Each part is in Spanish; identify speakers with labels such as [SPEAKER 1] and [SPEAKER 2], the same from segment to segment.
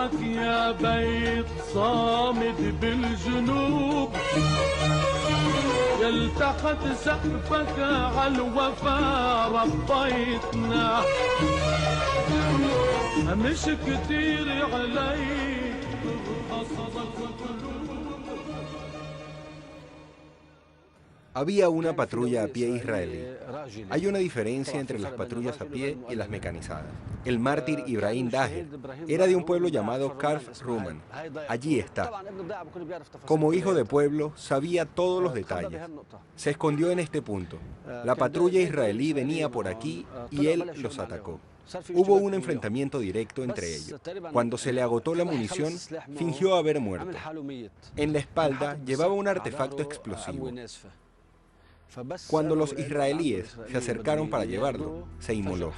[SPEAKER 1] صباحك يا بيت صامد بالجنوب يلتقط سقفك عالوفا ربيتنا مش كتير عليك قصدك وقلوب.
[SPEAKER 2] Había una patrulla a pie israelí. Hay una diferencia entre las patrullas a pie y las mecanizadas. El mártir Ibrahim Daher era de un pueblo llamado Karf Ruman. Allí está. Como hijo de pueblo, sabía todos los detalles. Se escondió en este punto. La patrulla israelí venía por aquí y él los atacó. Hubo un enfrentamiento directo entre ellos. Cuando se le agotó la munición, fingió haber muerto. En la espalda llevaba un artefacto explosivo. Cuando los israelíes se acercaron para llevarlo, se inmoló.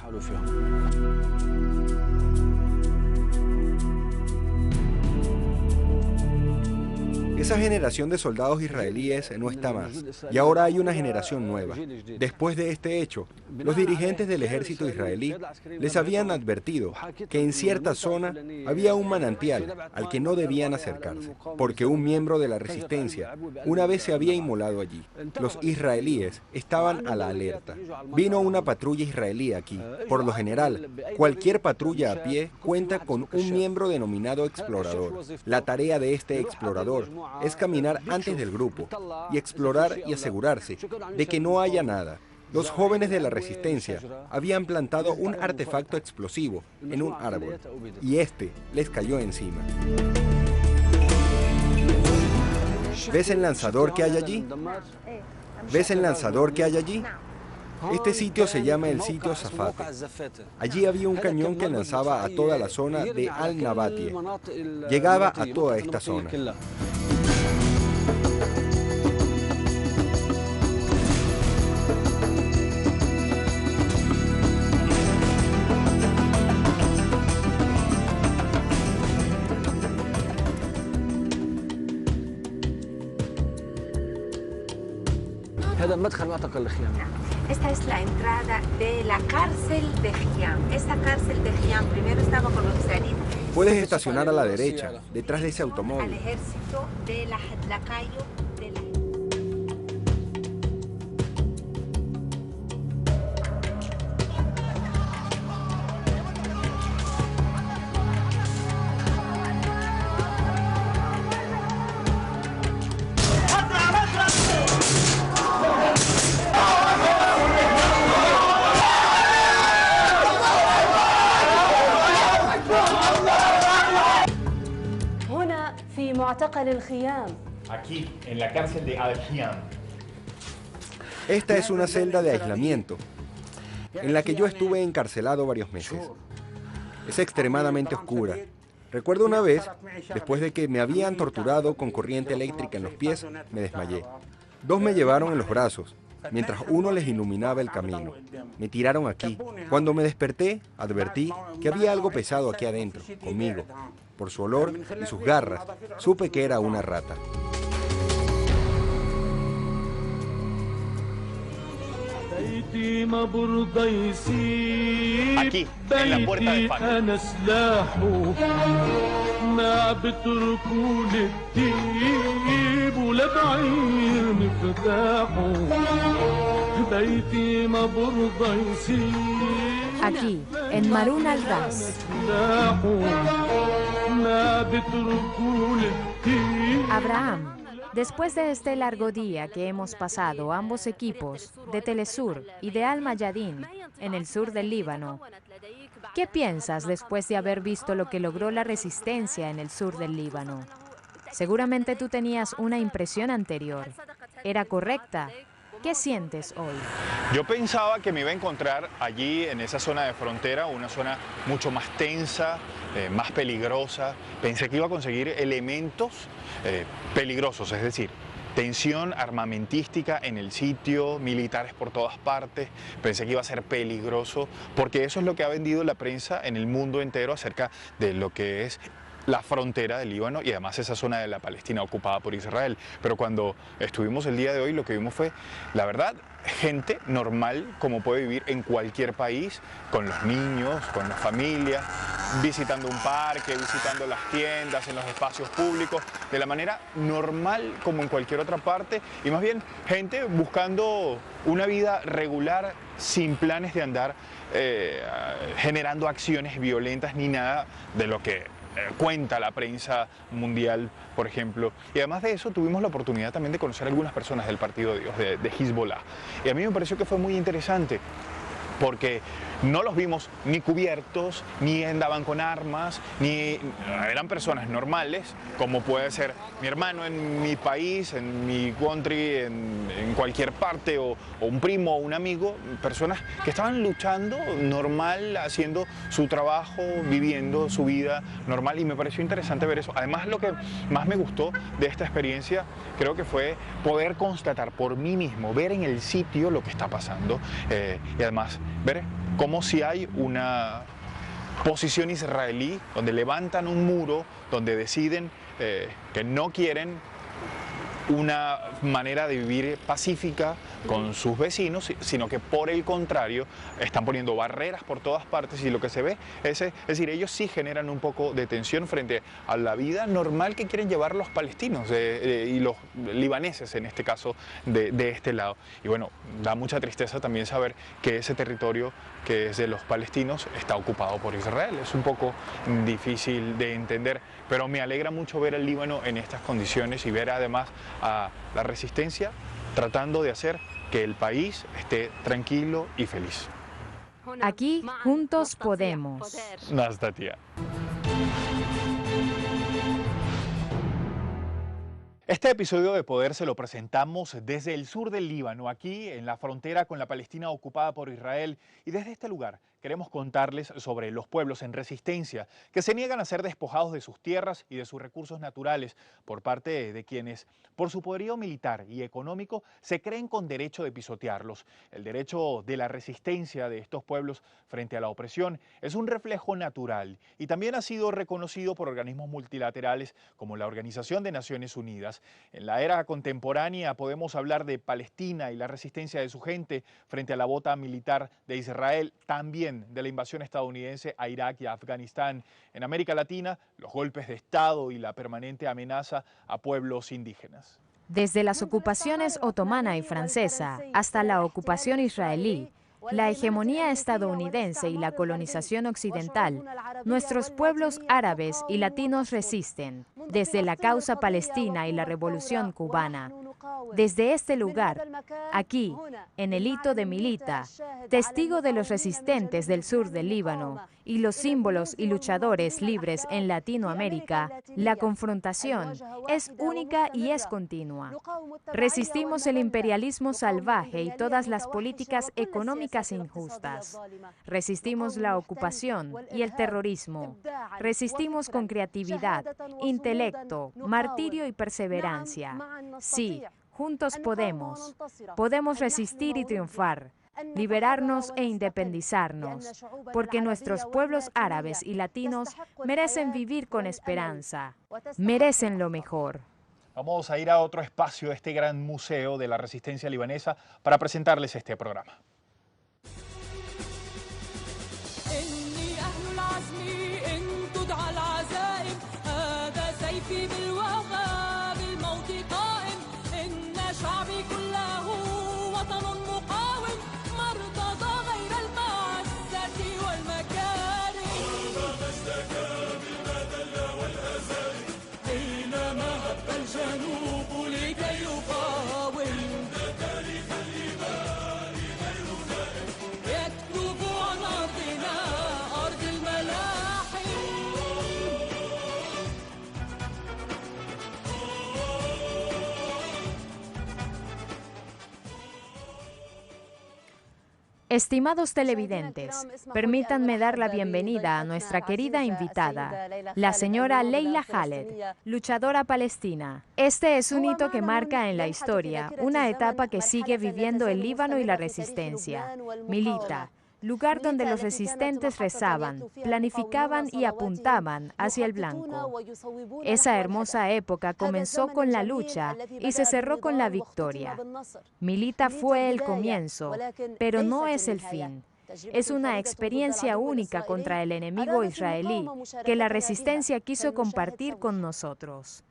[SPEAKER 2] Esa generación de soldados israelíes no está más, y ahora hay una generación nueva. Después de este hecho, los dirigentes del ejército israelí les habían advertido que en cierta zona había un manantial al que no debían acercarse, porque un miembro de la resistencia una vez se había inmolado allí. Los israelíes estaban a la alerta. Vino una patrulla israelí aquí. Por lo general, cualquier patrulla a pie cuenta con un miembro denominado explorador. La tarea de este explorador es caminar antes del grupo y explorar y asegurarse de que no haya nada. Los jóvenes de la resistencia habían plantado un artefacto explosivo en un árbol y este les cayó encima. ¿Ves el lanzador que hay allí? ¿Ves el lanzador que hay allí? Este sitio se llama el sitio Zafate. Allí había un cañón que lanzaba a toda la zona de Al-Nabatie. Llegaba a toda esta zona.
[SPEAKER 3] Esta es la entrada de la cárcel de Khiam. Esta cárcel de Khiam primero estaba con los israelíes.
[SPEAKER 2] Puedes estacionar a la derecha, detrás de ese
[SPEAKER 3] Al
[SPEAKER 2] automóvil.
[SPEAKER 3] ejército de Lacayo de la...
[SPEAKER 4] Aquí, en la cárcel de Al-Khiam.
[SPEAKER 2] Esta es una celda de aislamiento en la que yo estuve encarcelado varios meses. Es extremadamente oscura. Recuerdo una vez, después de que me habían torturado con corriente eléctrica en los pies, me desmayé. Dos me llevaron en los brazos, mientras uno les iluminaba el camino. Me tiraron aquí. Cuando me desperté, advertí que había algo pesado aquí adentro, conmigo. Por su olor y sus garras, supe que era una rata.
[SPEAKER 4] Aquí, en la puerta de Fatah.
[SPEAKER 5] Aquí, en Marun al-Ras. Abraham, después de este largo día que hemos pasado ambos equipos, de Telesur y de Al-Mayadin, en el sur del Líbano, ¿qué piensas después de haber visto lo que logró la resistencia en el sur del Líbano? Seguramente tú tenías una impresión anterior. ¿Era correcta? ¿Qué sientes hoy?
[SPEAKER 4] Yo pensaba que me iba a encontrar allí en esa zona de frontera, una zona mucho más tensa, más peligrosa. Pensé que iba a conseguir elementos peligrosos, es decir, tensión armamentística en el sitio, militares por todas partes. Pensé que iba a ser peligroso, porque eso es lo que ha vendido la prensa en el mundo entero acerca de lo que es la frontera del Líbano y además esa zona de la Palestina ocupada por Israel. Pero cuando estuvimos el día de hoy, lo que vimos fue, la verdad, gente normal como puede vivir en cualquier país, con los niños, con la familia, visitando un parque, visitando las tiendas, en los espacios públicos, de la manera normal como en cualquier otra parte, y más bien gente buscando una vida regular sin planes de andar generando acciones violentas ni nada de lo que cuenta la prensa mundial, por ejemplo. Y además de eso, tuvimos la oportunidad también de conocer a algunas personas del Partido de Dios, de Hezbollah. Y a mí me pareció que fue muy interesante, porque no los vimos ni cubiertos, ni andaban con armas, ni eran personas normales, como puede ser mi hermano en mi país, en mi country, en cualquier parte, o un primo o un amigo, personas que estaban luchando normal, haciendo su trabajo, viviendo su vida normal, y me pareció interesante ver eso. Además, lo que más me gustó de esta experiencia, creo que fue poder constatar por mí mismo, ver en el sitio lo que está pasando, y además ver cómo si hay una posición israelí donde levantan un muro, donde deciden que no quieren una manera de vivir pacífica con sus vecinos, sino que por el contrario están poniendo barreras por todas partes, y lo que se ve es decir, ellos sí generan un poco de tensión frente a la vida normal que quieren llevar los palestinos y los libaneses en este caso de este lado. Y bueno, da mucha tristeza también saber que ese territorio que es de los palestinos está ocupado por Israel. Es un poco difícil de entender, pero me alegra mucho ver al Líbano en estas condiciones y ver además a la resistencia tratando de hacer que el país esté tranquilo y feliz.
[SPEAKER 5] Aquí, juntos podemos.
[SPEAKER 4] Nastatia. Este episodio de Poder se lo presentamos desde el sur del Líbano, aquí en la frontera con la Palestina ocupada por Israel, y desde este lugar queremos contarles sobre los pueblos en resistencia que se niegan a ser despojados de sus tierras y de sus recursos naturales por parte de quienes, por su poderío militar y económico, se creen con derecho de pisotearlos. El derecho de la resistencia de estos pueblos frente a la opresión es un reflejo natural y también ha sido reconocido por organismos multilaterales como la Organización de Naciones Unidas. En la era contemporánea podemos hablar de Palestina y la resistencia de su gente frente a la bota militar de Israel, también de la invasión estadounidense a Irak y a Afganistán. En América Latina, los golpes de Estado y la permanente amenaza a pueblos indígenas.
[SPEAKER 5] Desde las ocupaciones otomana y francesa hasta la ocupación israelí, la hegemonía estadounidense y la colonización occidental, nuestros pueblos árabes y latinos resisten, desde la causa palestina y la revolución cubana. Desde este lugar, aquí, en el hito de Milita, testigo de los resistentes del sur del Líbano y los símbolos y luchadores libres en Latinoamérica, la confrontación es única y es continua. Resistimos el imperialismo salvaje y todas las políticas económicas injustas. Resistimos la ocupación y el terrorismo. Resistimos con creatividad, intelecto, martirio y perseverancia. Sí, juntos podemos. Podemos resistir y triunfar, liberarnos e independizarnos, porque nuestros pueblos árabes y latinos merecen vivir con esperanza, merecen lo mejor.
[SPEAKER 4] Vamos a ir a otro espacio de este gran museo de la resistencia libanesa para presentarles este programa.
[SPEAKER 5] Estimados televidentes, permítanme dar la bienvenida a nuestra querida invitada, la señora Leila Khaled, luchadora palestina. Este es un hito que marca en la historia una etapa que sigue viviendo el Líbano y la resistencia. Milita, lugar donde los resistentes rezaban, planificaban y apuntaban hacia el blanco. Esa hermosa época comenzó con la lucha y se cerró con la victoria. Milita fue el comienzo, pero no es el fin. Es una experiencia única contra el enemigo israelí que la resistencia quiso compartir con nosotros.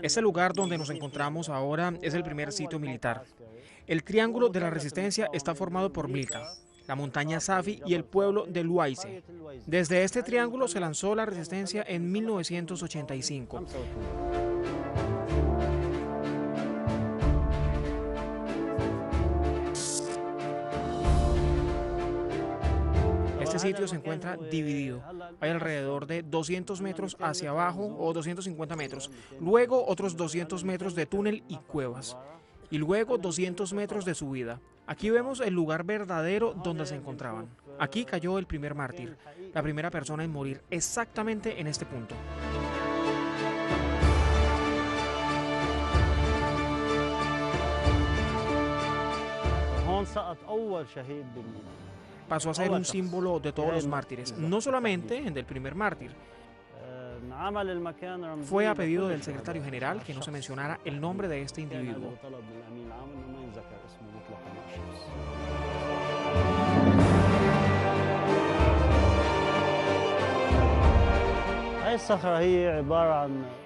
[SPEAKER 6] Ese lugar donde nos encontramos ahora es el primer sitio militar. El Triángulo de la Resistencia está formado por Milita, la montaña Safi y el pueblo de Luaise. Desde este triángulo se lanzó la resistencia en 1985. Este sitio se encuentra dividido. Hay alrededor de 200 metros hacia abajo o 250 metros. Luego otros 200 metros de túnel y cuevas. Y luego 200 metros de subida. Aquí vemos el lugar verdadero donde se encontraban. Aquí cayó el primer mártir, la primera persona en morir exactamente en este punto. Pasó a ser un símbolo de todos los mártires, no solamente el del primer mártir. Fue a pedido del secretario general que no se mencionara el nombre de este individuo.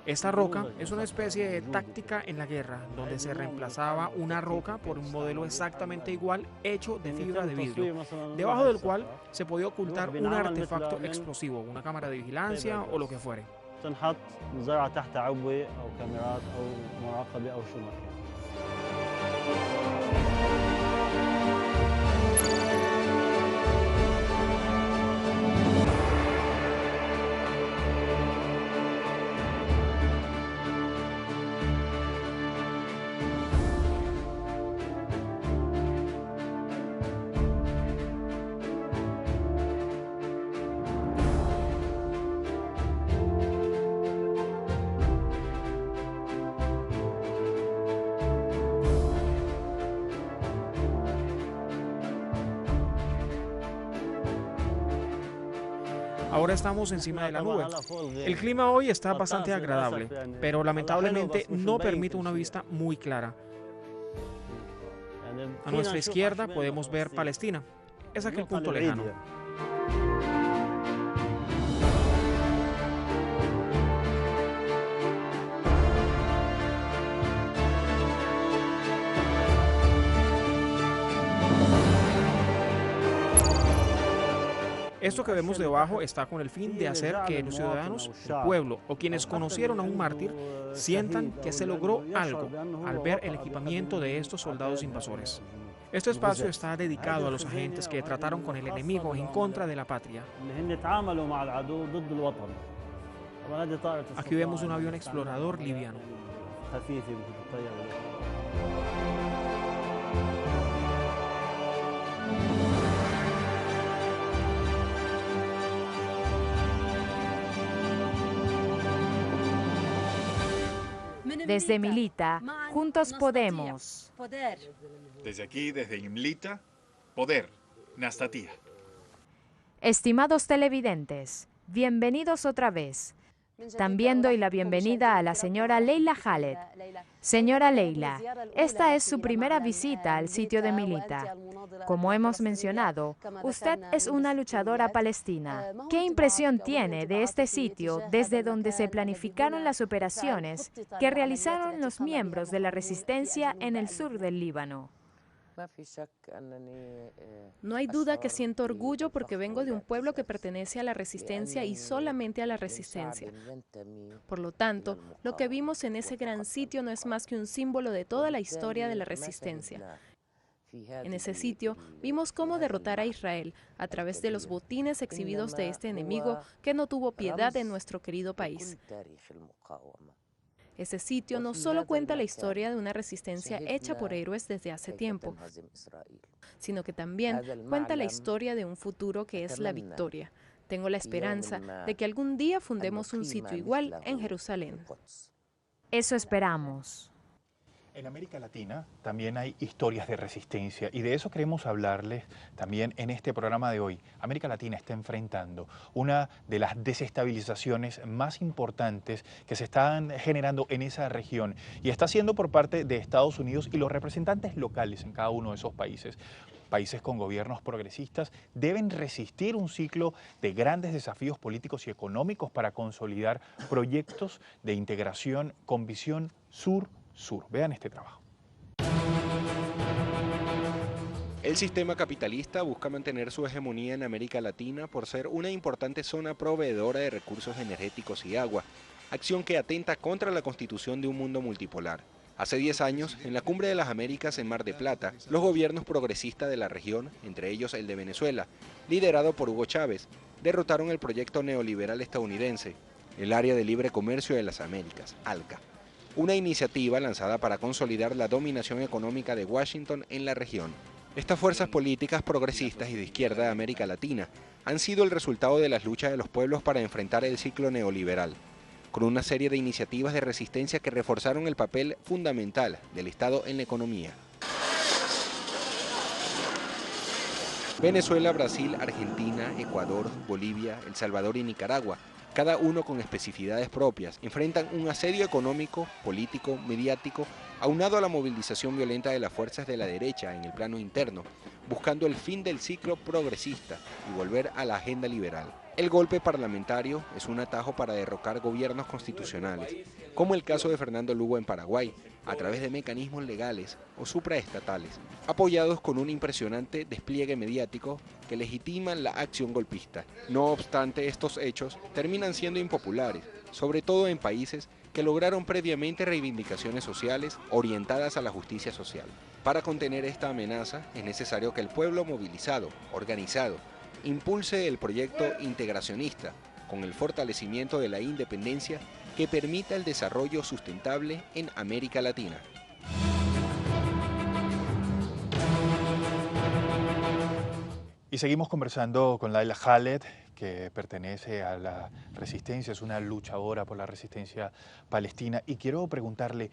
[SPEAKER 6] Esta roca es una especie de táctica en la guerra, donde se reemplazaba una roca por un modelo exactamente igual hecho de fibra de vidrio, debajo del cual se podía ocultar un artefacto explosivo, una cámara de vigilancia o lo que fuere. Ahora estamos encima de la nube. El clima hoy está bastante agradable, pero lamentablemente no permite una vista muy clara. A nuestra izquierda podemos ver Palestina. Es aquel punto lejano. Esto que vemos debajo está con el fin de hacer que los ciudadanos, el pueblo o quienes conocieron a un mártir sientan que se logró algo al ver el equipamiento de estos soldados invasores. Este espacio está dedicado a los agentes que trataron con el enemigo en contra de la patria. Aquí vemos un avión explorador liviano.
[SPEAKER 5] Desde Milita, juntos podemos.
[SPEAKER 4] Desde aquí, desde Milita, poder, Nastatia.
[SPEAKER 5] Estimados televidentes, bienvenidos otra vez. También doy la bienvenida a la señora Leila Khaled. Señora Leila, esta es su primera visita al sitio de Milita. Como hemos mencionado, usted es una luchadora palestina. ¿Qué impresión tiene de este sitio desde donde se planificaron las operaciones que realizaron los miembros de la resistencia en el sur del Líbano?
[SPEAKER 7] No hay duda que siento orgullo porque vengo de un pueblo que pertenece a la resistencia y solamente a la resistencia. Por lo tanto, lo que vimos en ese gran sitio no es más que un símbolo de toda la historia de la resistencia. En ese sitio vimos cómo derrotar a Israel a través de los botines exhibidos de este enemigo que no tuvo piedad en nuestro querido país. Ese sitio no solo cuenta la historia de una resistencia hecha por héroes desde hace tiempo, sino que también cuenta la historia de un futuro que es la victoria. Tengo la esperanza de que algún día fundemos un sitio igual en Jerusalén.
[SPEAKER 5] Eso esperamos.
[SPEAKER 4] En América Latina también hay historias de resistencia y de eso queremos hablarles también en este programa de hoy. América Latina está enfrentando una de las desestabilizaciones más importantes que se están generando en esa región y está siendo por parte de Estados Unidos y los representantes locales en cada uno de esos países. Países con gobiernos progresistas deben resistir un ciclo de grandes desafíos políticos y económicos para consolidar proyectos de integración con visión sur-sur. Vean este trabajo.
[SPEAKER 2] El sistema capitalista busca mantener su hegemonía en América Latina por ser una importante zona proveedora de recursos energéticos y agua, acción que atenta contra la constitución de un mundo multipolar. Hace 10 años, en la Cumbre de las Américas en Mar de Plata, los gobiernos progresistas de la región, entre ellos el de Venezuela, liderado por Hugo Chávez, derrotaron el proyecto neoliberal estadounidense, el Área de Libre Comercio de las Américas, ALCA, una iniciativa lanzada para consolidar la dominación económica de Washington en la región. Estas fuerzas políticas progresistas y de izquierda de América Latina han sido el resultado de las luchas de los pueblos para enfrentar el ciclo neoliberal, con una serie de iniciativas de resistencia que reforzaron el papel fundamental del Estado en la economía. Venezuela, Brasil, Argentina, Ecuador, Bolivia, El Salvador y Nicaragua, cada uno con especificidades propias, enfrentan un asedio económico, político, mediático, aunado a la movilización violenta de las fuerzas de la derecha en el plano interno, buscando el fin del ciclo progresista y volver a la agenda liberal. El golpe parlamentario es un atajo para derrocar gobiernos constitucionales, como el caso de Fernando Lugo en Paraguay, a través de mecanismos legales o supraestatales, apoyados con un impresionante despliegue mediático que legitiman la acción golpista. No obstante, estos hechos terminan siendo impopulares, sobre todo en países que lograron previamente reivindicaciones sociales orientadas a la justicia social. Para contener esta amenaza es necesario que el pueblo movilizado, organizado, impulse el proyecto integracionista con el fortalecimiento de la independencia que permita el desarrollo sustentable en América Latina.
[SPEAKER 4] Y seguimos conversando con Leila Khaled, que pertenece a la resistencia, es una luchadora por la resistencia palestina. Y quiero preguntarle,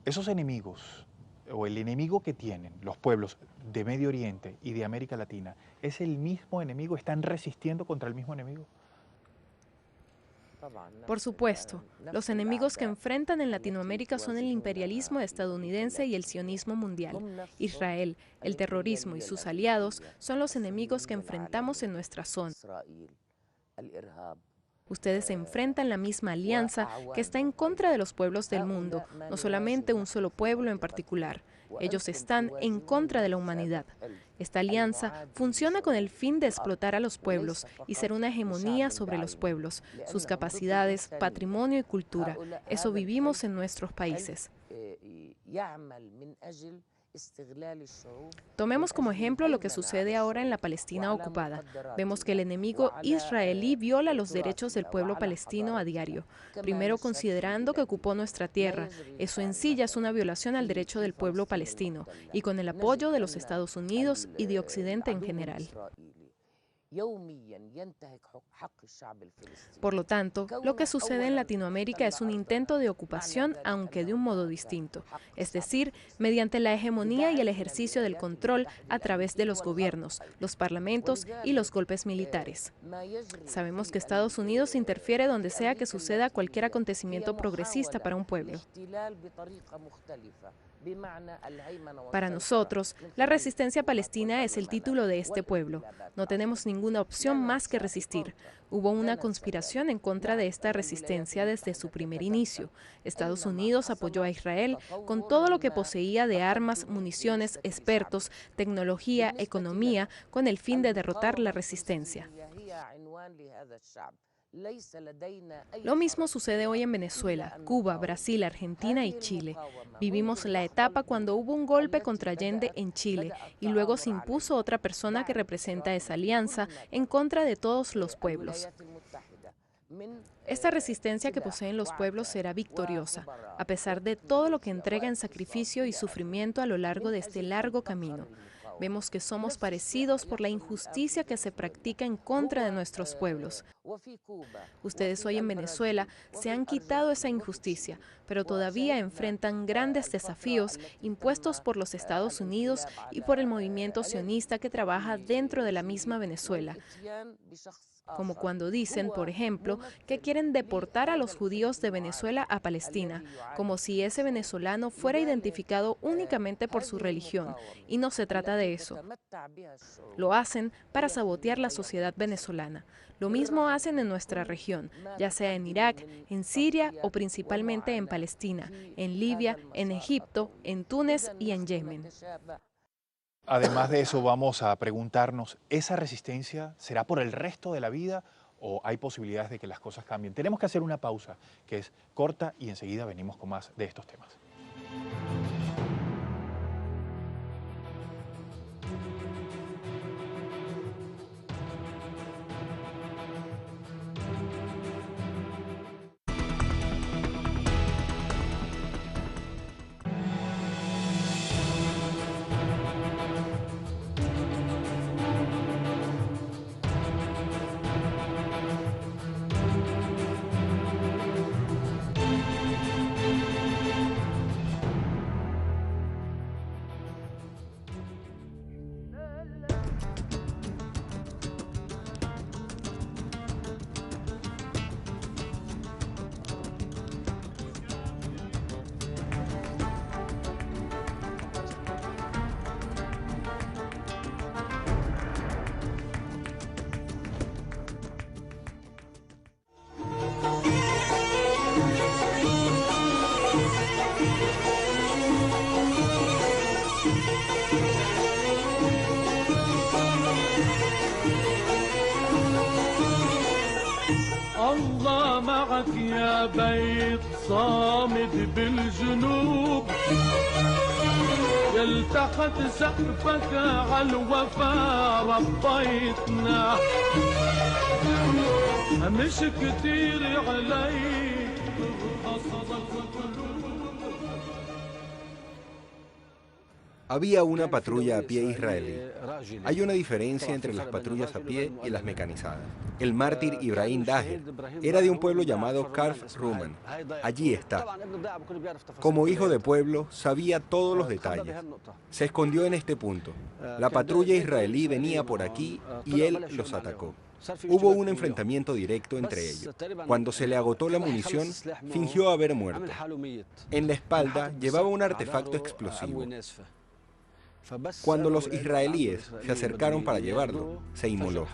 [SPEAKER 4] esos enemigos, o el enemigo que tienen los pueblos de Medio Oriente y de América Latina, ¿es el mismo enemigo? ¿Están resistiendo contra el mismo enemigo?
[SPEAKER 7] Por supuesto, los enemigos que enfrentan en Latinoamérica son el imperialismo estadounidense y el sionismo mundial. Israel, el terrorismo y sus aliados son los enemigos que enfrentamos en nuestra zona. Ustedes enfrentan la misma alianza que está en contra de los pueblos del mundo, no solamente un solo pueblo en particular. Ellos están en contra de la humanidad. Esta alianza funciona con el fin de explotar a los pueblos y ser una hegemonía sobre los pueblos, sus capacidades, patrimonio y cultura. Eso vivimos en nuestros países. Tomemos como ejemplo lo que sucede ahora en la Palestina ocupada. Vemos que el enemigo israelí viola los derechos del pueblo palestino a diario, primero considerando que ocupó nuestra tierra. Eso en sí ya es una violación al derecho del pueblo palestino, y con el apoyo de los Estados Unidos y de Occidente en general. Por lo tanto, lo que sucede en Latinoamérica es un intento de ocupación, aunque de un modo distinto, es decir, mediante la hegemonía y el ejercicio del control a través de los gobiernos, los parlamentos y los golpes militares. Sabemos que Estados Unidos interfiere donde sea que suceda cualquier acontecimiento progresista para un pueblo. Para nosotros, la resistencia palestina es el título de este pueblo. No tenemos ninguna opción más que resistir. Hubo una conspiración en contra de esta resistencia desde su primer inicio. Estados Unidos apoyó a Israel con todo lo que poseía de armas, municiones, expertos, tecnología, economía, con el fin de derrotar la resistencia. Lo mismo sucede hoy en Venezuela, Cuba, Brasil, Argentina y Chile. Vivimos la etapa cuando hubo un golpe contra Allende en Chile y luego se impuso otra persona que representa esa alianza en contra de todos los pueblos. Esta resistencia que poseen los pueblos será victoriosa, a pesar de todo lo que entrega en sacrificio y sufrimiento a lo largo de este largo camino. Vemos que somos parecidos por la injusticia que se practica en contra de nuestros pueblos. Ustedes hoy en Venezuela se han quitado esa injusticia, pero todavía enfrentan grandes desafíos impuestos por los Estados Unidos y por el movimiento sionista que trabaja dentro de la misma Venezuela. Como cuando dicen, por ejemplo, que quieren deportar a los judíos de Venezuela a Palestina, como si ese venezolano fuera identificado únicamente por su religión, y no se trata de eso. Lo hacen para sabotear la sociedad venezolana. Lo mismo hacen en nuestra región, ya sea en Irak, en Siria o principalmente en Palestina, en Libia, en Egipto, en Túnez y en Yemen.
[SPEAKER 4] Además de eso, vamos a preguntarnos, ¿esa resistencia será por el resto de la vida o hay posibilidades de que las cosas cambien? Tenemos que hacer una pausa que es corta y enseguida venimos con más de estos temas.
[SPEAKER 1] الله معك يا بيت صامد بالجنوب يلتحت سقفك عالوفا ربيتنا مش كتير عليك قصدك قلوب.
[SPEAKER 2] Había una patrulla a pie israelí. Hay una diferencia entre las patrullas a pie y las mecanizadas. El mártir Ibrahim Daher era de un pueblo llamado Karf Ruman. Allí está. Como hijo de pueblo, sabía todos los detalles. Se escondió en este punto. La patrulla israelí venía por aquí y él los atacó. Hubo un enfrentamiento directo entre ellos. Cuando se le agotó la munición, fingió haber muerto. En la espalda llevaba un artefacto explosivo. Cuando los israelíes se acercaron para llevarlo, se inmoló.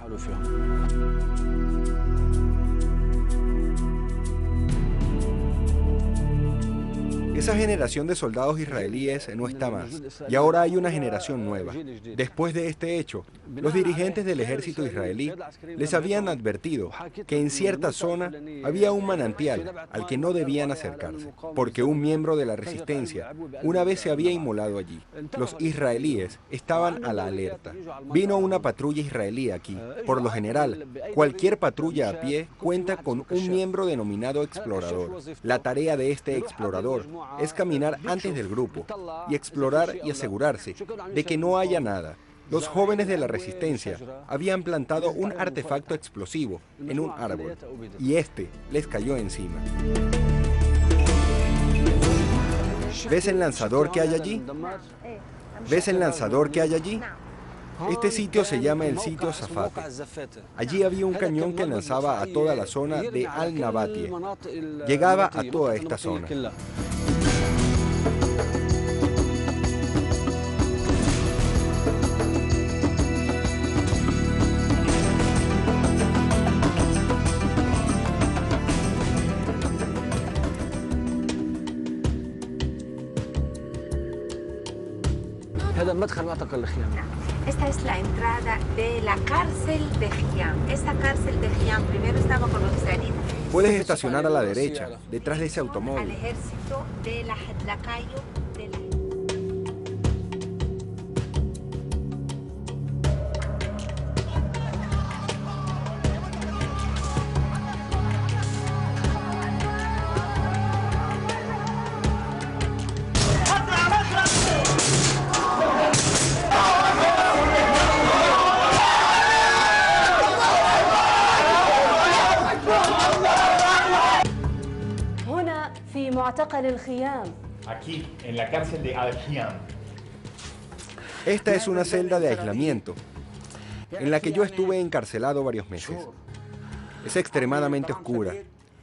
[SPEAKER 2] Esa generación de soldados israelíes no está más, y ahora hay una generación nueva. Después de este hecho, los dirigentes del ejército israelí les habían advertido que en cierta zona había un manantial al que no debían acercarse, porque un miembro de la resistencia una vez se había inmolado allí. Los israelíes estaban a la alerta. Vino una patrulla israelí aquí. Por lo general, cualquier patrulla a pie cuenta con un miembro denominado explorador. La tarea de este explorador es caminar antes del grupo y explorar y asegurarse de que no haya nada. Los jóvenes de la resistencia habían plantado un artefacto explosivo en un árbol y este les cayó encima. ¿Ves el lanzador que hay allí? ¿Ves el lanzador que hay allí? Este sitio se llama el sitio Zafate. Allí había un cañón que lanzaba a toda la zona de Al-Nabatie. Llegaba a toda esta zona.
[SPEAKER 3] Esta es la entrada de la cárcel de Khiam. Esta cárcel de Khiam primero estaba con los israelíes.
[SPEAKER 2] Puedes estacionar a la derecha, detrás de ese
[SPEAKER 3] Al
[SPEAKER 2] automóvil.
[SPEAKER 3] ejército de la Hadlakayo de la...
[SPEAKER 4] Aquí, en la cárcel de Al-Khiam.
[SPEAKER 2] Esta es una celda de aislamiento en la que yo estuve encarcelado varios meses. Es extremadamente oscura.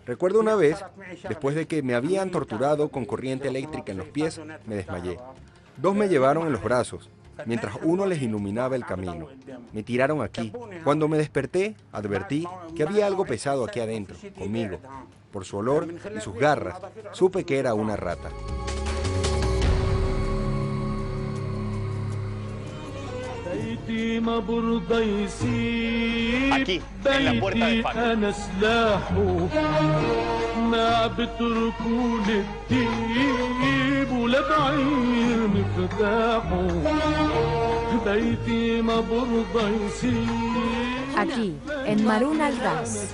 [SPEAKER 2] Recuerdo una vez, después de que me habían torturado con corriente eléctrica en los pies, me desmayé. Dos me llevaron en los brazos, mientras uno les iluminaba el camino. Me tiraron aquí. Cuando me desperté, advertí que había algo pesado aquí adentro, conmigo. Por su olor y sus garras, supe que era una rata.
[SPEAKER 4] Aquí, en la puerta de Fano.
[SPEAKER 5] Aquí, en Marun al-Ras.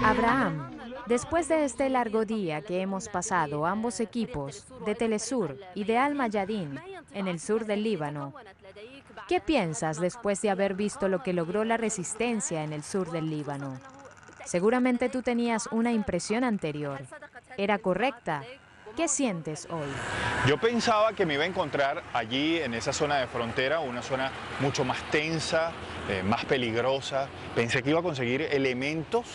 [SPEAKER 5] Abraham, después de este largo día que hemos pasado ambos equipos de Telesur y de Al-Mayadin en el sur del Líbano, ¿qué piensas después de haber visto lo que logró la resistencia en el sur del Líbano? Seguramente tú tenías una impresión anterior. ¿Era correcta? ¿Qué sientes hoy?
[SPEAKER 4] Yo pensaba que me iba a encontrar allí en esa zona de frontera, una zona mucho más tensa, más peligrosa. Pensé que iba a conseguir elementos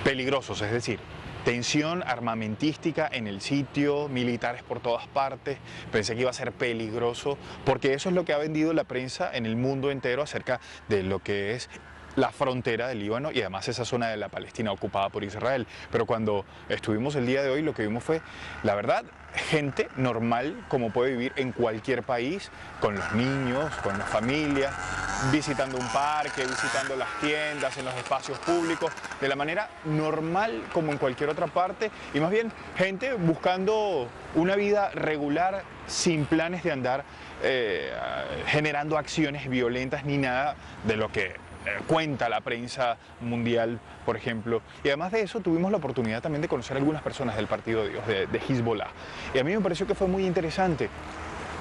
[SPEAKER 4] peligrosos, es decir, tensión armamentística en el sitio, militares por todas partes. Pensé que iba a ser peligroso, porque eso es lo que ha vendido la prensa en el mundo entero acerca de lo que es la frontera del Líbano y además esa zona de la Palestina ocupada por Israel. Pero cuando estuvimos el día de hoy, lo que vimos fue, la verdad, gente normal como puede vivir en cualquier país, con los niños, con las familias, visitando un parque, visitando las tiendas, en los espacios públicos, de la manera normal como en cualquier otra parte, y más bien gente buscando una vida regular sin planes de andar generando acciones violentas ni nada de lo que cuenta la prensa mundial, por ejemplo. Y además de eso, tuvimos la oportunidad también de conocer a algunas personas del Partido de Dios, de Hezbollah. Y a mí me pareció que fue muy interesante,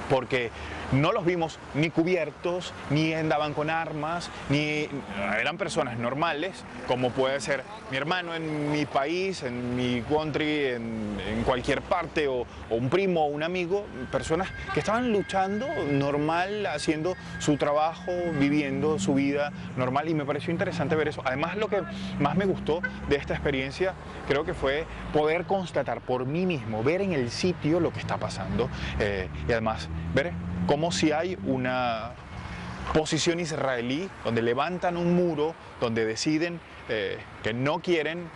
[SPEAKER 4] porque no los vimos ni cubiertos, ni andaban con armas, ni eran personas normales, como puede ser mi hermano en mi país, en mi country, en cualquier parte, o un primo o un amigo, personas que estaban luchando normal, haciendo su trabajo, viviendo su vida normal, y me pareció interesante ver eso. Además, lo que más me gustó de esta experiencia, creo que fue poder constatar por mí mismo, ver en el sitio lo que está pasando, y además ver cómo si hay una posición israelí donde levantan un muro, donde deciden que no quieren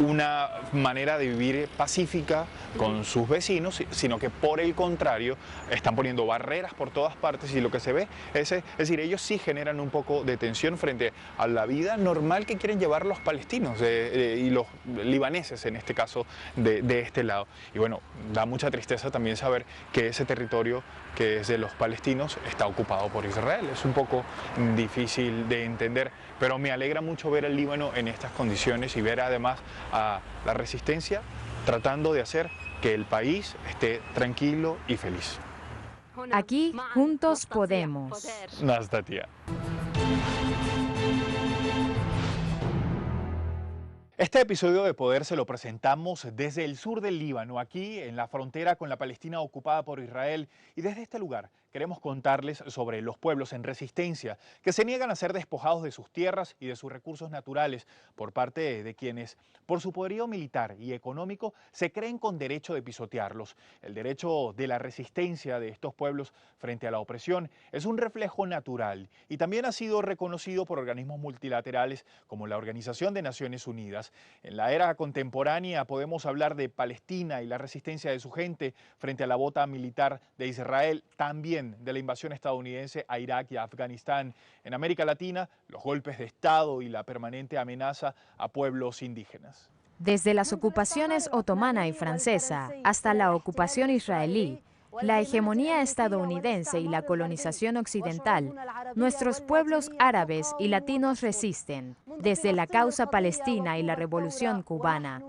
[SPEAKER 4] una manera de vivir pacífica con sus vecinos, sino que por el contrario están poniendo barreras por todas partes, y lo que se ve es decir, ellos sí generan un poco de tensión frente a la vida normal que quieren llevar los palestinos y los libaneses en este caso de este lado. Y bueno, da mucha tristeza también saber que ese territorio que es de los palestinos está ocupado por Israel. Es un poco difícil de entender, pero me alegra mucho ver el Líbano en estas condiciones y ver además a la resistencia tratando de hacer que el país esté tranquilo y feliz.
[SPEAKER 5] Aquí, juntos podemos.
[SPEAKER 4] Nastatia. Este episodio de Poder se lo presentamos desde el sur del Líbano, aquí en la frontera con la Palestina ocupada por Israel, y desde este lugar queremos contarles sobre los pueblos en resistencia que se niegan a ser despojados de sus tierras y de sus recursos naturales por parte de quienes, por su poderío militar y económico, se creen con derecho de pisotearlos. El derecho de la resistencia de estos pueblos frente a la opresión es un reflejo natural y también ha sido reconocido por organismos multilaterales como la Organización de Naciones Unidas. En la era contemporánea podemos hablar de Palestina y la resistencia de su gente frente a la bota militar de Israel, también de la invasión estadounidense a Irak y a Afganistán. En América Latina, los golpes de Estado y la permanente amenaza a pueblos indígenas.
[SPEAKER 5] Desde las ocupaciones otomana y francesa hasta la ocupación israelí, la hegemonía estadounidense y la colonización occidental, nuestros pueblos árabes y latinos resisten, desde la causa palestina y la revolución cubana.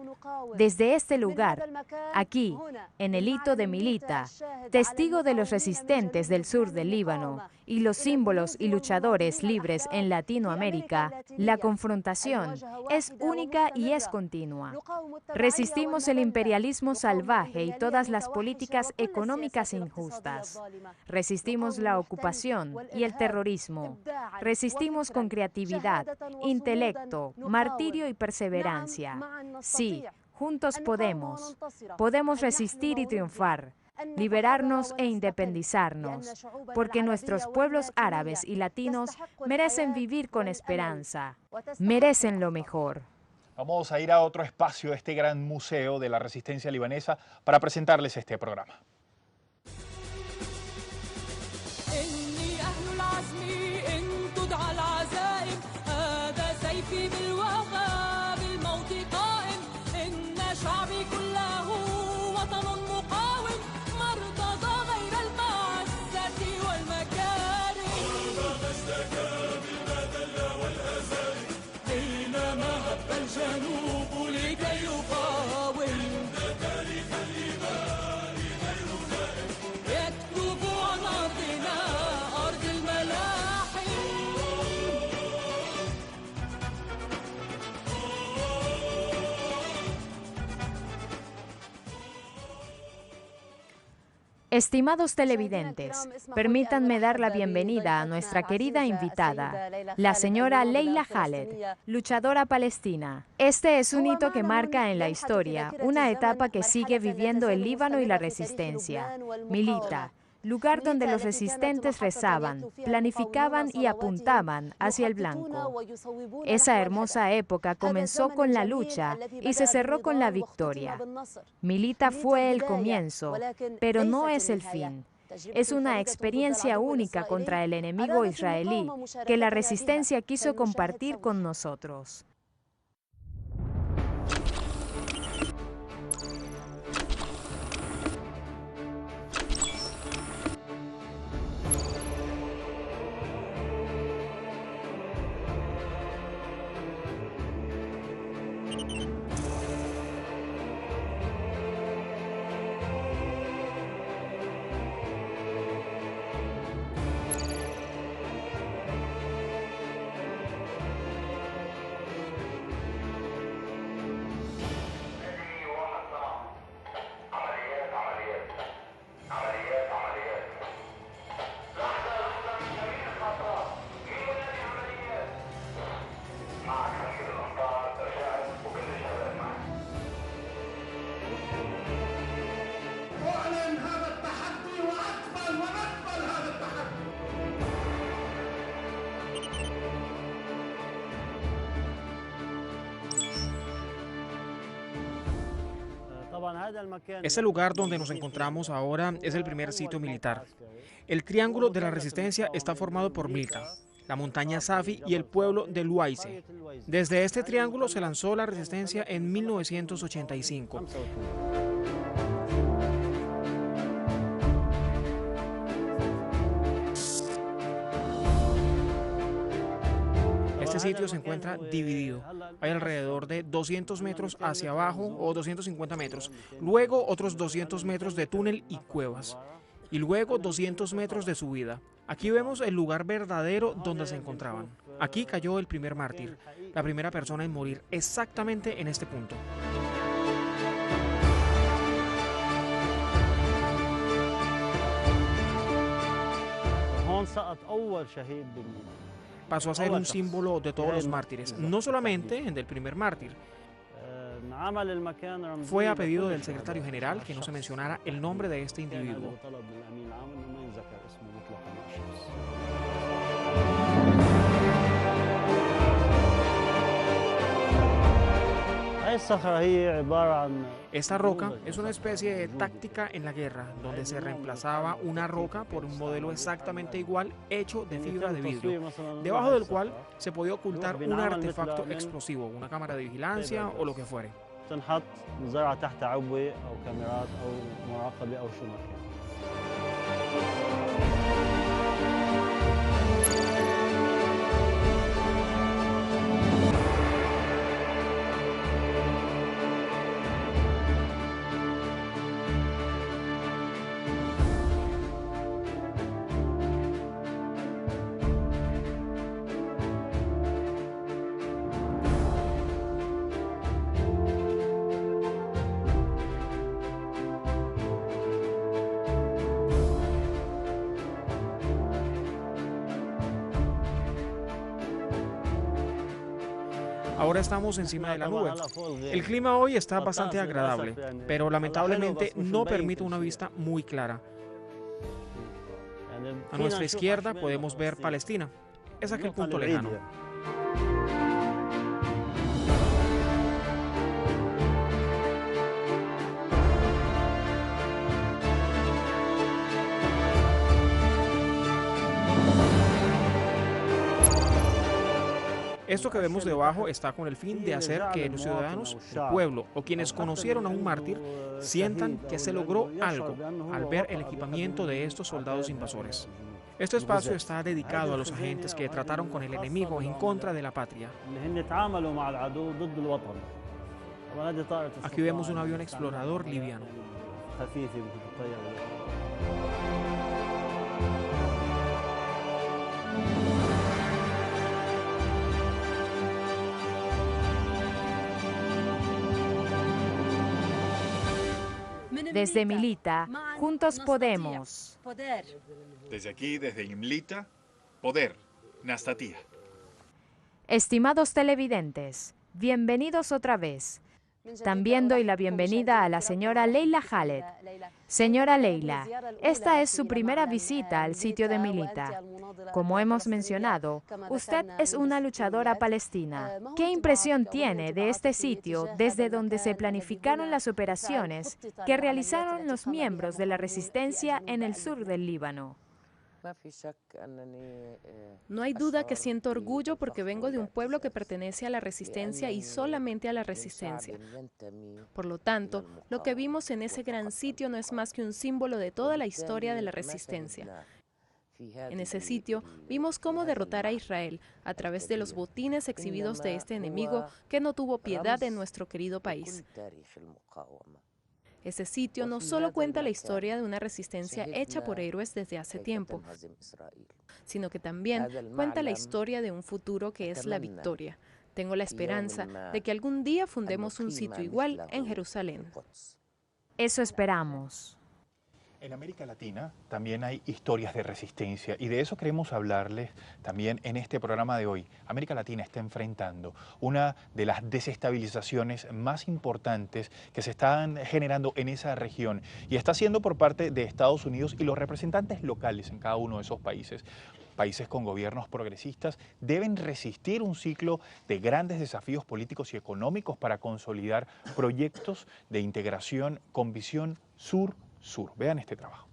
[SPEAKER 5] Desde este lugar, aquí, en el hito de Milita, testigo de los resistentes del sur del Líbano y los símbolos y luchadores libres en Latinoamérica, la confrontación es única y es continua. Resistimos el imperialismo salvaje y todas las políticas económicas injustas. Resistimos la ocupación y el terrorismo. Resistimos con creatividad, intelecto, martirio y perseverancia. Sí, juntos podemos. Podemos resistir y triunfar, liberarnos e independizarnos, porque nuestros pueblos árabes y latinos merecen vivir con esperanza, merecen lo mejor.
[SPEAKER 4] Vamos a ir a otro espacio de este gran museo de la resistencia libanesa para presentarles este programa.
[SPEAKER 5] Estimados televidentes, permítanme dar la bienvenida a nuestra querida invitada, la señora Leila Khaled, luchadora palestina. Este es un hito que marca en la historia una etapa que sigue viviendo el Líbano y la resistencia. Milita, lugar donde los resistentes rezaban, planificaban y apuntaban hacia el blanco. Esa hermosa época comenzó con la lucha y se cerró con la victoria. Milita fue el comienzo, pero no es el fin. Es una experiencia única contra el enemigo israelí que la resistencia quiso compartir con nosotros.
[SPEAKER 6] Ese lugar donde nos encontramos ahora es el primer sitio militar. El Triángulo de la Resistencia está formado por Milta, la montaña Safi y el pueblo de Luaise. Desde este triángulo se lanzó la resistencia en 1985. Este sitio se encuentra dividido. Hay alrededor de 200 metros hacia abajo o 250 metros. Luego otros 200 metros de túnel y cuevas. Y luego 200 metros de subida. Aquí vemos el lugar verdadero donde se encontraban. Aquí cayó el primer mártir, la primera persona en morir exactamente en este punto. Pasó a ser un símbolo de todos los mártires, no solamente del primer mártir. Fue a pedido del secretario general que no se mencionara el nombre de este individuo. Esta roca es una especie de táctica en la guerra, donde se reemplazaba una roca por un modelo exactamente igual hecho de fibra de vidrio, debajo del cual se podía ocultar un artefacto explosivo, una cámara de vigilancia o lo que fuere. Ahora estamos encima de la nube. El clima hoy está bastante agradable, pero lamentablemente no permite una vista muy clara. A nuestra izquierda podemos ver Palestina. Es aquel punto lejano. Esto que vemos debajo está con el fin de hacer que los ciudadanos del pueblo o quienes conocieron a un mártir sientan que se logró algo al ver el equipamiento de estos soldados invasores. Este espacio está dedicado a los agentes que trataron con el enemigo en contra de la patria. Aquí vemos un avión explorador liviano.
[SPEAKER 5] Desde Milita, juntos podemos.
[SPEAKER 4] Desde aquí, desde Imlita, poder, Nastatía.
[SPEAKER 5] Estimados televidentes, bienvenidos otra vez. También doy la bienvenida a la señora Leila Khaled. Señora Leila, esta es su primera visita al sitio de Milita. Como hemos mencionado, usted es una luchadora palestina. ¿Qué impresión tiene de este sitio desde donde se planificaron las operaciones que realizaron los miembros de la resistencia en el sur del Líbano?
[SPEAKER 7] No hay duda que siento orgullo porque vengo de un pueblo que pertenece a la resistencia y solamente a la resistencia. Por lo tanto, lo que vimos en ese gran sitio no es más que un símbolo de toda la historia de la resistencia. En ese sitio vimos cómo derrotar a Israel a través de los botines exhibidos de este enemigo que no tuvo piedad en nuestro querido país. Ese sitio no solo cuenta la historia de una resistencia hecha por héroes desde hace tiempo, sino que también cuenta la historia de un futuro que es la victoria. Tengo la esperanza de que algún día fundemos un sitio igual en Jerusalén.
[SPEAKER 5] Eso esperamos.
[SPEAKER 4] En América Latina también hay historias de resistencia y de eso queremos hablarles también en este programa de hoy. América Latina está enfrentando una de las desestabilizaciones más importantes que se están generando en esa región y está siendo por parte de Estados Unidos y los representantes locales en cada uno de esos países. Países con gobiernos progresistas deben resistir un ciclo de grandes desafíos políticos y económicos para consolidar proyectos de integración con visión sur-sur. Vean este trabajo.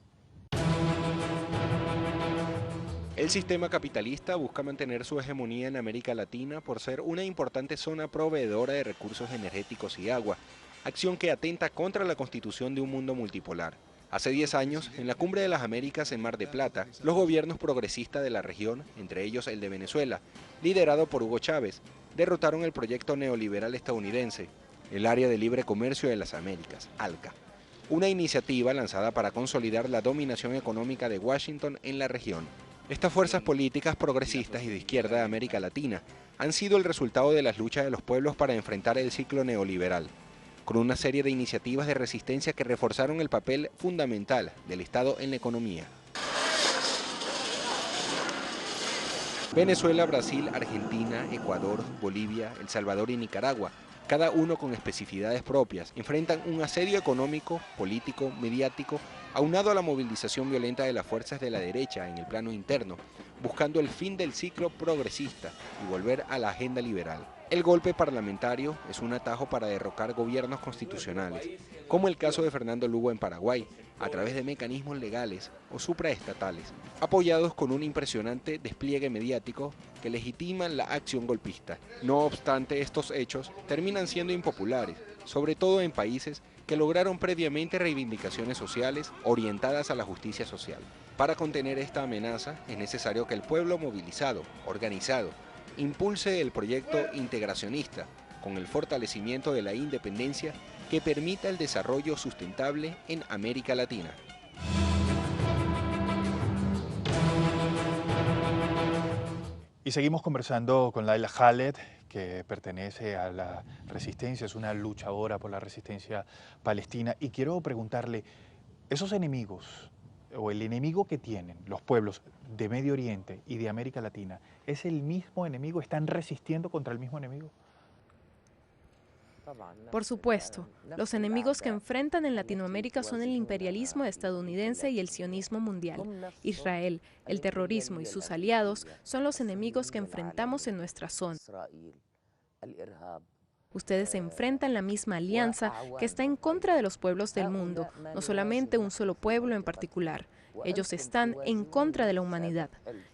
[SPEAKER 2] El sistema capitalista busca mantener su hegemonía en América Latina por ser una importante zona proveedora de recursos energéticos y agua, acción que atenta contra la constitución de un mundo multipolar. Hace 10 años, en la Cumbre de las Américas en Mar de Plata, los gobiernos progresistas de la región, entre ellos el de Venezuela, liderado por Hugo Chávez, derrotaron el proyecto neoliberal estadounidense, el Área de Libre Comercio de las Américas, ALCA, una iniciativa lanzada para consolidar la dominación económica de Washington en la región. Estas fuerzas políticas progresistas y de izquierda de América Latina han sido el resultado de las luchas de los pueblos para enfrentar el ciclo neoliberal, con una serie de iniciativas de resistencia que reforzaron el papel fundamental del Estado en la economía. Venezuela, Brasil, Argentina, Ecuador, Bolivia, El Salvador y Nicaragua, cada uno con especificidades propias, enfrentan un asedio económico, político, mediático, aunado a la movilización violenta de las fuerzas de la derecha en el plano interno, buscando el fin del ciclo progresista y volver a la agenda liberal. El golpe parlamentario es un atajo para derrocar gobiernos constitucionales, como el caso de Fernando Lugo en Paraguay, a través de mecanismos legales o supraestatales, apoyados con un impresionante despliegue mediático que legitiman la acción golpista. No obstante, estos hechos terminan siendo impopulares, sobre todo en países que lograron previamente reivindicaciones sociales orientadas a la justicia social. Para contener esta amenaza es necesario que el pueblo movilizado, organizado, impulse el proyecto integracionista con el fortalecimiento de la independencia que permita el desarrollo sustentable en América Latina.
[SPEAKER 4] Y seguimos conversando con Laila Khaled, que pertenece a la resistencia, es una luchadora por la resistencia palestina. Y quiero preguntarle, esos enemigos, o el enemigo que tienen los pueblos de Medio Oriente y de América Latina, ¿es el mismo enemigo? ¿Están resistiendo contra el mismo enemigo?
[SPEAKER 7] Por supuesto, los enemigos que enfrentan en Latinoamérica son el imperialismo estadounidense y el sionismo mundial. Israel, el terrorismo y sus aliados son los enemigos que enfrentamos en nuestra zona. Ustedes enfrentan la misma alianza que está en contra de los pueblos del mundo, no solamente un solo pueblo en particular. Ellos están en contra de la humanidad.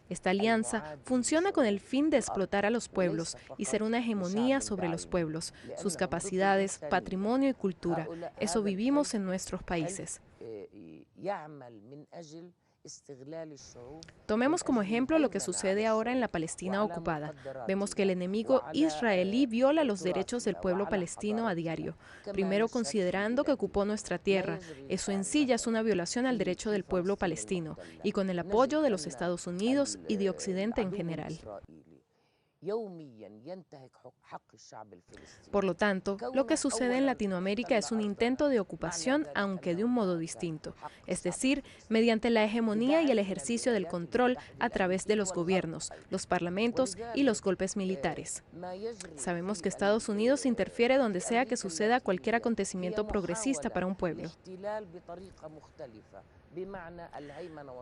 [SPEAKER 7] Esta alianza funciona con el fin de explotar a los pueblos y ser una hegemonía sobre los pueblos, sus capacidades, patrimonio y cultura. Eso vivimos en nuestros países. Tomemos como ejemplo lo que sucede ahora en la Palestina ocupada. Vemos que el enemigo israelí viola los derechos del pueblo palestino a diario, primero considerando que ocupó nuestra tierra. Eso en sí ya es una violación al derecho del pueblo palestino, y con el apoyo de los Estados Unidos y de Occidente en general. Por lo tanto, lo que sucede en Latinoamérica es un intento de ocupación, aunque de un modo distinto, es decir, mediante la hegemonía y el ejercicio del control a través de los gobiernos, los parlamentos y los golpes militares. Sabemos que Estados Unidos interfiere donde sea que suceda cualquier acontecimiento progresista para un pueblo.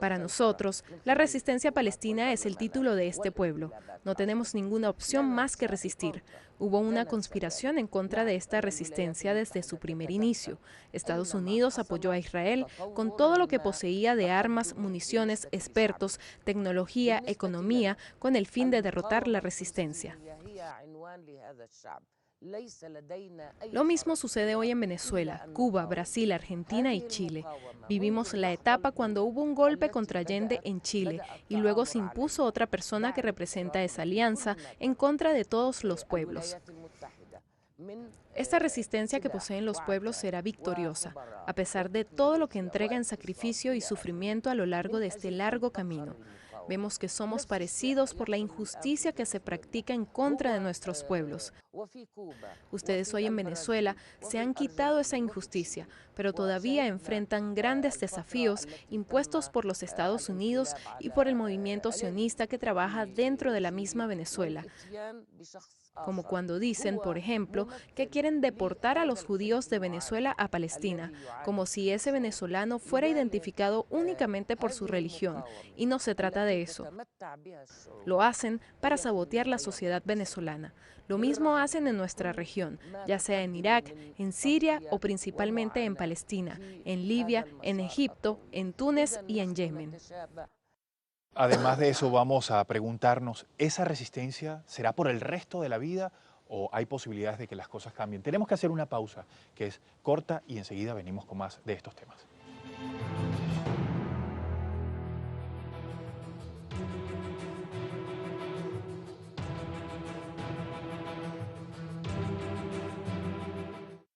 [SPEAKER 7] Para nosotros, la resistencia palestina es el título de este pueblo. No tenemos ninguna opción más que resistir. Hubo una conspiración en contra de esta resistencia desde su primer inicio. Estados Unidos apoyó a Israel con todo lo que poseía de armas, municiones, expertos, tecnología, economía, con el fin de derrotar la resistencia. Lo mismo sucede hoy en Venezuela, Cuba, Brasil, Argentina y Chile. Vivimos la etapa cuando hubo un golpe contra Allende en Chile y luego se impuso otra persona que representa esa alianza en contra de todos los pueblos. Esta resistencia que poseen los pueblos será victoriosa, a pesar de todo lo que entrega en sacrificio y sufrimiento a lo largo de este largo camino. Vemos que somos parecidos por la injusticia que se practica en contra de nuestros pueblos. Ustedes hoy en Venezuela se han quitado esa injusticia, pero todavía enfrentan grandes desafíos impuestos por los Estados Unidos y por el movimiento sionista que trabaja dentro de la misma Venezuela. Como cuando dicen, por ejemplo, que quieren deportar a los judíos de Venezuela a Palestina, como si ese venezolano fuera identificado únicamente por su religión, y no se trata de eso. Lo hacen para sabotear la sociedad venezolana. Lo mismo hacen en nuestra región, ya sea en Irak, en Siria o principalmente en Palestina, en Libia, en Egipto, en Túnez y en Yemen.
[SPEAKER 4] Además de eso, vamos a preguntarnos, ¿esa resistencia será por el resto de la vida o hay posibilidades de que las cosas cambien? Tenemos que hacer una pausa que es corta y enseguida venimos con más de estos temas.